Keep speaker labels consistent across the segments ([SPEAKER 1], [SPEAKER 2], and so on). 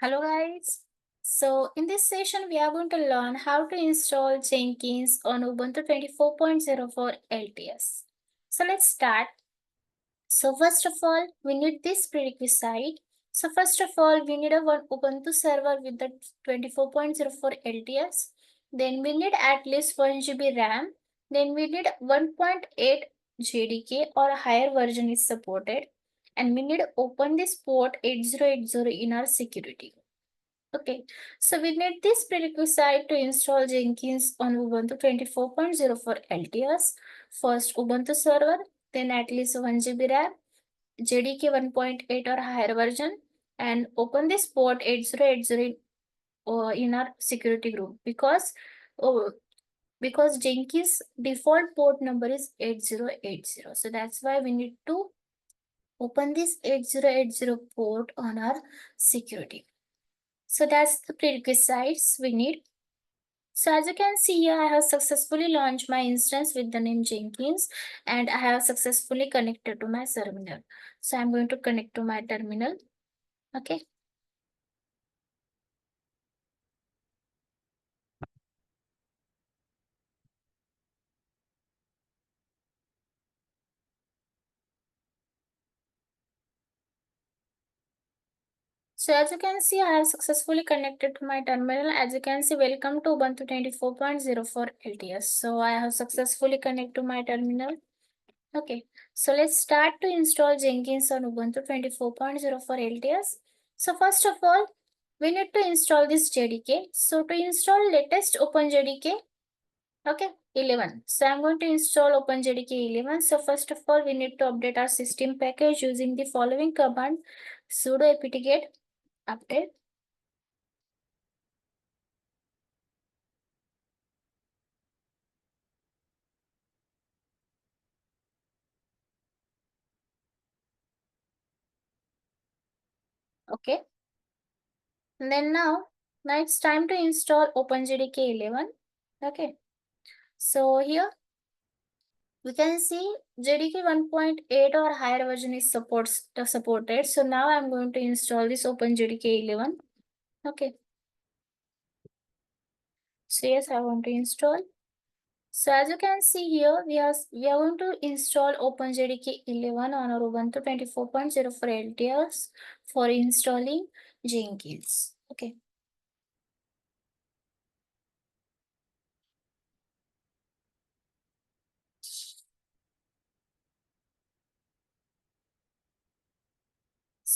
[SPEAKER 1] Hello guys. So in this session we are going to learn how to install Jenkins on Ubuntu 24.04 LTS. So let's start. So first of all, we need this prerequisite. So first of all, we need a one Ubuntu server with the 24.04 LTS. Then we need at least 1 GB RAM. Then we need 1.8 JDK or a higher version is supported. And we need to open this port 8080 in our security. Okay, so we need this prerequisite to install Jenkins on Ubuntu 24.04 LTS. First Ubuntu server, then at least 1 GB RAM, JDK 1.8 or higher version, and open this port 8080 in our security group uh, because Jenkins default port number is 8080. So that's why we need to open this 8080 port on our security. So that's the prerequisites we need. So as you can see here, I have successfully launched my instance with the name Jenkins and I have successfully connected to my terminal. So I'm going to connect to my terminal. Okay. So as you can see, I have successfully connected to my terminal. As you can see, welcome to Ubuntu 24.04 LTS. So I have successfully connected to my terminal. Okay, so let's start to install Jenkins on Ubuntu 24.04 LTS. So first of all, we need to install this JDK. So to install latest OpenJDK, okay, 11. So I'm going to install OpenJDK 11. So first of all, we need to update our system package using the following command: sudo apt-get update. Okay, and then now it's time to install OpenJDK 11. Okay, so here we can see JDK 1.8 or higher version is supported. So now I'm going to install this OpenJDK 11. Okay. So yes, I want to install. So as you can see here, we are going to install OpenJDK 11 on our Ubuntu 24.04 LTS for installing Jenkins. Okay.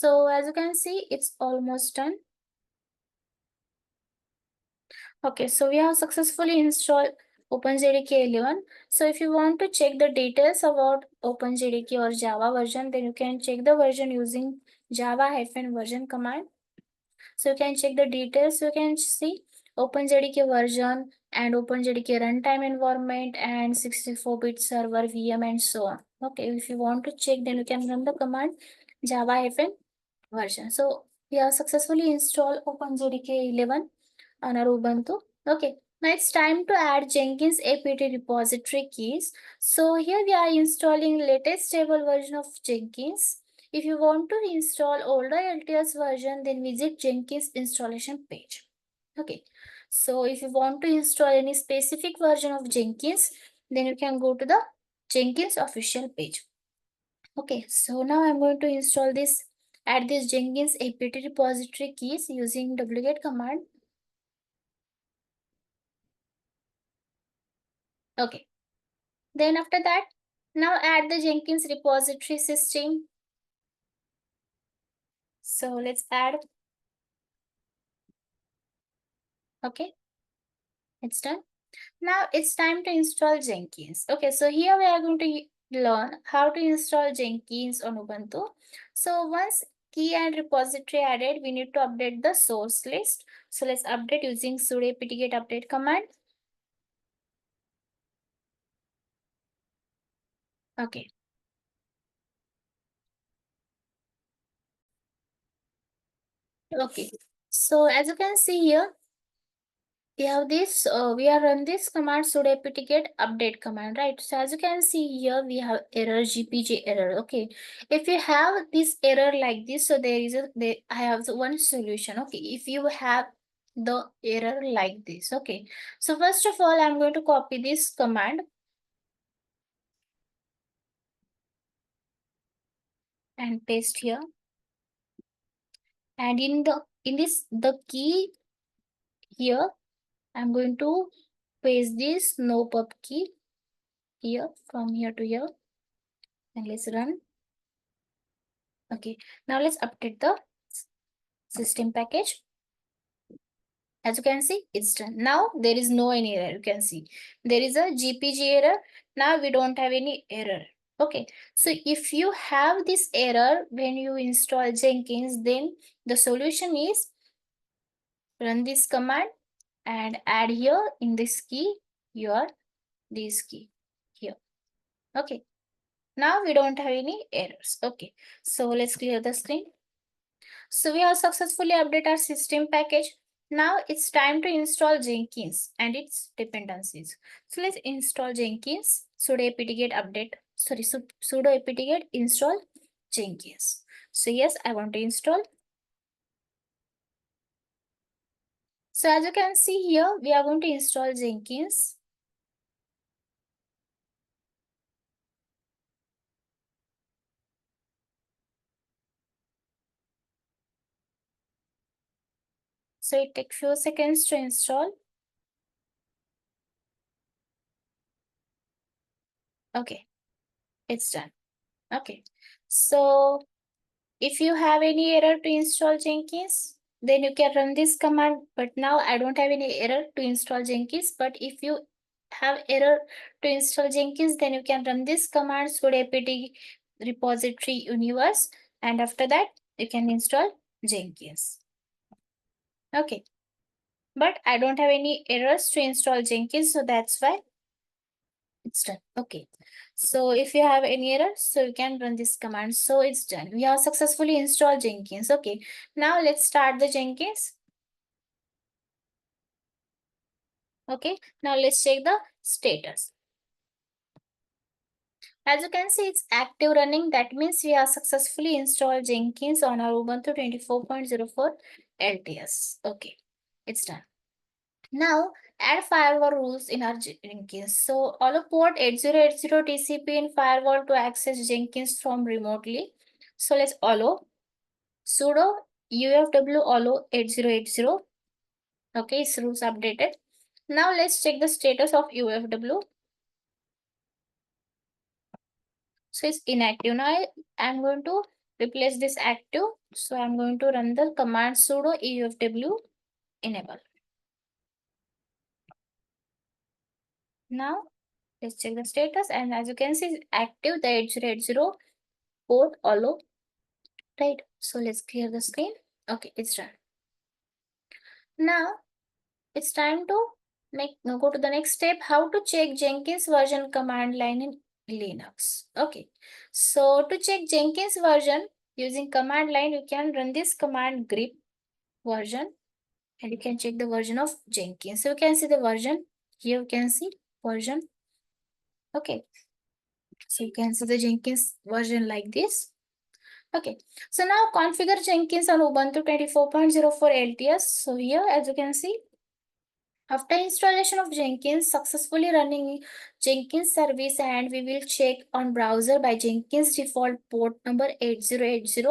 [SPEAKER 1] So as you can see, it's almost done. Okay, so we have successfully installed OpenJDK 11. So if you want to check the details about OpenJDK or Java version, then you can check the version using java-version command. So you can check the details. You can see OpenJDK version and OpenJDK runtime environment and 64-bit server VM and so on. Okay, if you want to check, then you can run the command java-version. So we have successfully installed OpenJDK 11 on our Ubuntu. Okay, now it's time to add Jenkins apt repository keys. So here we are installing latest stable version of Jenkins. If you want to install older LTS version, then visit Jenkins installation page. Okay, so if you want to install any specific version of Jenkins, then you can go to the Jenkins official page. Okay, so now I'm going to install this, add this Jenkins apt repository keys using wget command. Okay, then after that, now add the Jenkins repository system. So let's add. Okay, it's done. Now it's time to install Jenkins. Okay, so here we are going to learn how to install Jenkins on Ubuntu. So once key and repository added, we need to update the source list. So let's update using sudo apt-get update command. Okay. Okay. So as you can see here, we have this we are run this command sudo apt get update command, right? So as you can see here, we have error, gpg error. Okay, if you have this error like this, so there is I have one solution. Okay, if you have the error like this, okay, so first of all I'm going to copy this command and paste here, and in this the key here, I'm going to paste this no pub key here, from here to here, and let's run. Okay, now let's update the system package. As you can see, it's done. Now there is no any error. You can see there is a GPG error. Now we don't have any error. Okay, so if you have this error when you install Jenkins, then the solution is run this command and add here in this key your this key here. Okay, now we don't have any errors. Okay, so let's clear the screen. So we have successfully updated our system package. Now it's time to install Jenkins and its dependencies. So let's install Jenkins. Sudo apt-get update. Sorry, sudo apt-get install Jenkins. So yes, I want to install. So as you can see here, we are going to install Jenkins. So it takes few seconds to install. Okay, it's done. Okay, so if you have any error to install Jenkins, then you can run this command. But now I don't have any error to install Jenkins. But if you have error to install Jenkins, then you can run this command sudo apt repository universe, and after that you can install Jenkins. Okay, but I don't have any errors to install Jenkins, so that's why it's done. Okay, so if you have any error, so you can run this command. So it's done. We have successfully installed Jenkins. Okay, now let's start the Jenkins. Okay, now let's check the status. As you can see, it's active running. That means we have successfully installed Jenkins on our Ubuntu 24.04 LTS. Okay, it's done. Now add firewall rules in our Jenkins. So allow port 8080 TCP in firewall to access Jenkins from remotely. So let's allow sudo ufw allow 8080. Okay, it's rules updated. Now let's check the status of ufw. So it's inactive. Now I'm going to replace this active. So I'm going to run the command sudo ufw enable. Now let's check the status, and as you can see, it's active the 8080 port allow, right? So let's clear the screen. Okay, it's done. Now it's time to go to the next step, how to check Jenkins version command line in Linux. Okay, so to check Jenkins version using command line, you can run this command grep version and you can check the version of Jenkins. So you can see the version here, you can see version. Okay, so you can see the Jenkins version like this. Okay, so now configure Jenkins on Ubuntu 24.04 LTS. So here, as you can see, after installation of Jenkins, successfully running Jenkins service, and we will check on browser by Jenkins default port number 8080,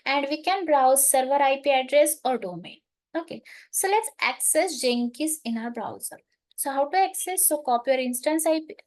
[SPEAKER 1] and we can browse server IP address or domain. Okay, so let's access Jenkins in our browser. So how to access? So copy your instance IP,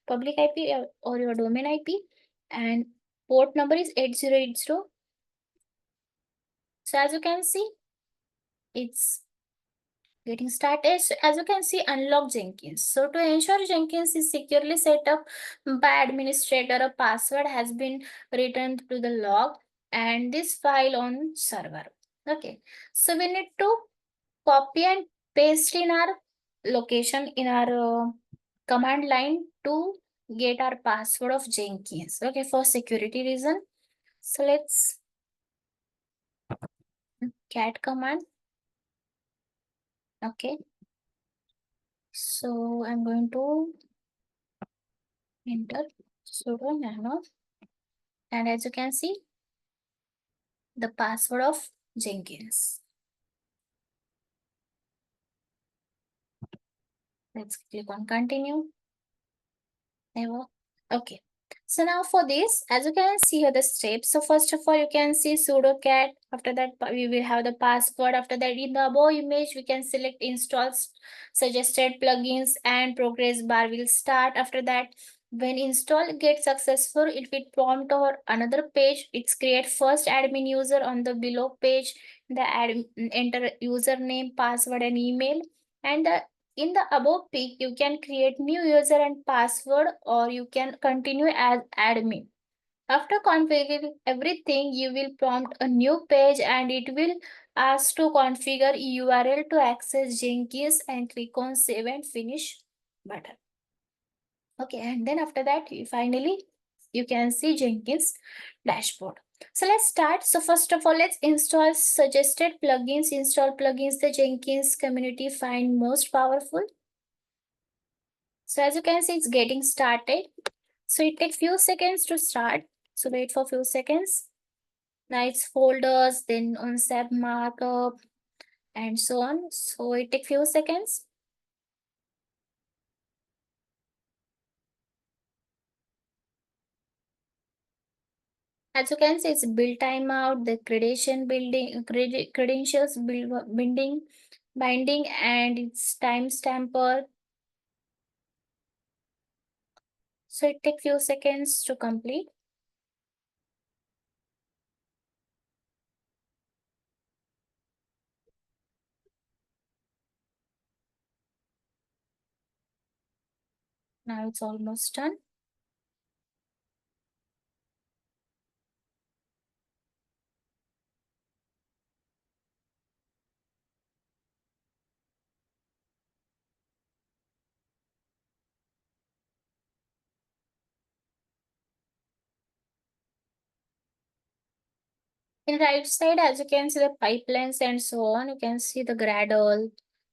[SPEAKER 1] public IP or your domain IP, and port number is 8080. So as you can see, it's getting started. So as you can see, unlock Jenkins. So to ensure Jenkins is securely set up by administrator, a password has been returned to the log and this file on server. Okay, so we need to copy and paste in our location in our command line to get our password of Jenkins. Okay, for security reason. So let's cat command. Okay, So I'm going to enter sudo nano, and as you can see, the password of Jenkins. Let's click on continue. Never. Okay. So now for this, as you can see here the steps. So first of all, you can see sudo cat. After that, we will have the password. After that, in the above image, we can select install suggested plugins and progress bar will start. After that, when install gets successful, it will prompt or another page. It's create first admin user on the below page. The enter username, password, and email. And the in the above pic, you can create new user and password, or you can continue as admin. After configuring everything, you will prompt a new page and it will ask to configure URL to access Jenkins and click on save and finish button. Okay, and then after that, finally, you can see Jenkins dashboard. So let's start. So first of all, let's install suggested plugins. Install plugins the Jenkins community find most powerful. So as you can see, it's getting started. So it takes few seconds to start. So wait for few seconds. Now it's folders, then on sub markup, and so on. So it takes few seconds. As you can see, it's build timeout, the credential building, credentials binding, and it's timestamper. So it takes few seconds to complete. Now it's almost done. In right side, as you can see the pipelines and so on, you can see the Gradle,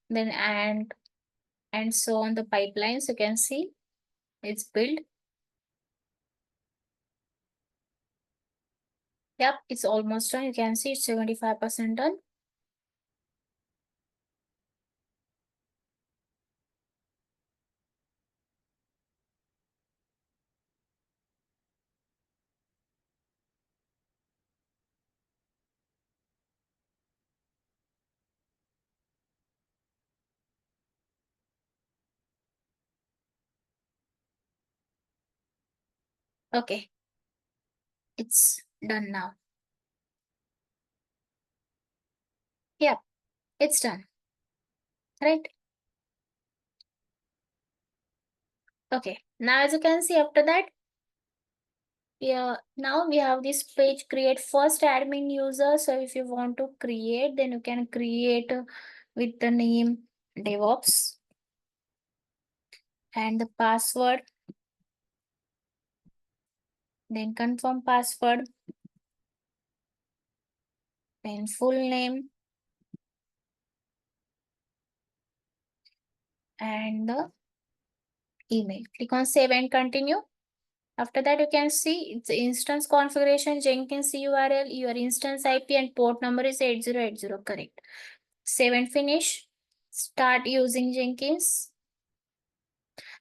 [SPEAKER 1] then and so on the pipelines. You can see it's built. Yep, it's almost done. You can see it's 75% done. Okay, it's done now. Yep, it's done. Right? Okay. Now as you can see after that, yeah, now we have this page create first admin user. So if you want to create, then you can create with the name DevOps and the password, then confirm password, then full name and the email. Click on save and continue. After that, you can see it's instance configuration, Jenkins URL, your instance IP and port number is 8080, correct. Save and finish. Start using Jenkins.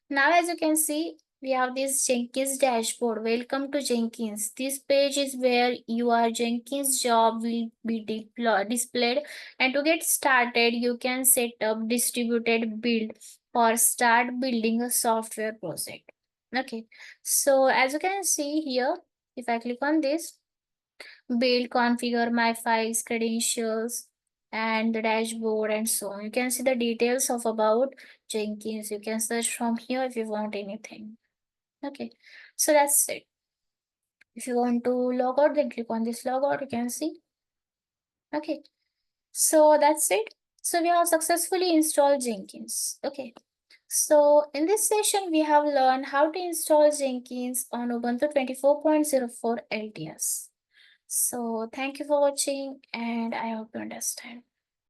[SPEAKER 1] Now, as you can see, we have this Jenkins dashboard. Welcome to Jenkins. This page is where your Jenkins job will be displayed. And to get started, you can set up distributed build or start building a software project. Okay, so as you can see here, if I click on this, build, configure my files, credentials, and the dashboard and so on. You can see the details of about Jenkins. You can search from here if you want anything. Okay, so that's it. If you want to log out, then click on this logout. You can see. Okay, so that's it. So we have successfully installed Jenkins. Okay. So in this session, we have learned how to install Jenkins on Ubuntu 24.04 LTS. So thank you for watching and I hope you understand.